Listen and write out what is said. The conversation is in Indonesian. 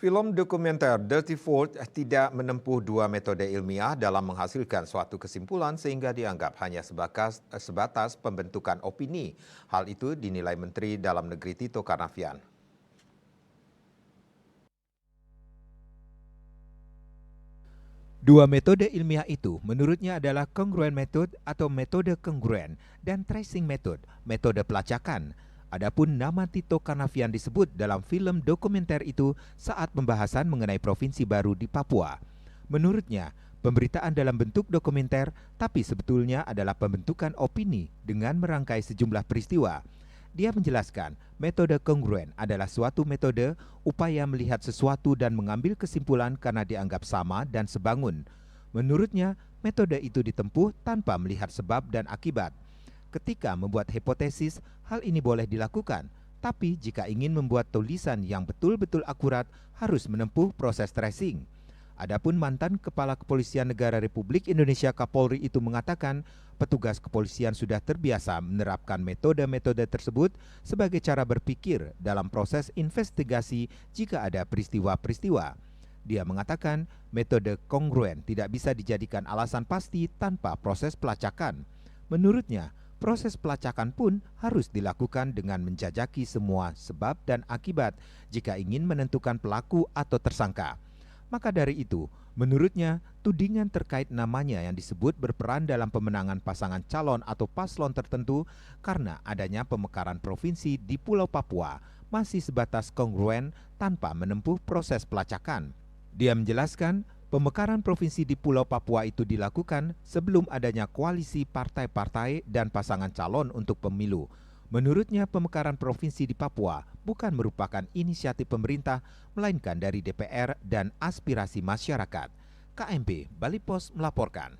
Film dokumenter Dirty Fort tidak menempuh dua metode ilmiah dalam menghasilkan suatu kesimpulan sehingga dianggap hanya sebatas pembentukan opini. Hal itu dinilai Menteri Dalam Negeri Tito Karnavian. Dua metode ilmiah itu menurutnya adalah congruent method atau metode congruent dan tracing method, metode pelacakan. Adapun nama Tito Karnavian disebut dalam film dokumenter itu saat pembahasan mengenai provinsi baru di Papua. Menurutnya, pemberitaan dalam bentuk dokumenter tapi sebetulnya adalah pembentukan opini dengan merangkai sejumlah peristiwa. Dia menjelaskan, metode kongruen adalah suatu metode upaya melihat sesuatu dan mengambil kesimpulan karena dianggap sama dan sebangun. Menurutnya, metode itu ditempuh tanpa melihat sebab dan akibat. Ketika membuat hipotesis, hal ini boleh dilakukan, tapi jika ingin membuat tulisan yang betul-betul akurat, harus menempuh proses tracing. Adapun mantan Kepala Kepolisian Negara Republik Indonesia Kapolri itu mengatakan, petugas kepolisian sudah terbiasa menerapkan metode-metode tersebut sebagai cara berpikir dalam proses investigasi jika ada peristiwa-peristiwa. Dia mengatakan, metode kongruen tidak bisa dijadikan alasan pasti tanpa proses pelacakan. Menurutnya, proses pelacakan pun harus dilakukan dengan menjajaki semua sebab dan akibat jika ingin menentukan pelaku atau tersangka. Maka dari itu, menurutnya, tudingan terkait namanya yang disebut berperan dalam pemenangan pasangan calon atau paslon tertentu karena adanya pemekaran provinsi di Pulau Papua masih sebatas kongruen tanpa menempuh proses pelacakan. Dia menjelaskan, pemekaran provinsi di Pulau Papua itu dilakukan sebelum adanya koalisi partai-partai dan pasangan calon untuk pemilu. Menurutnya, pemekaran provinsi di Papua bukan merupakan inisiatif pemerintah, melainkan dari DPR dan aspirasi masyarakat. KMP Bali Pos melaporkan.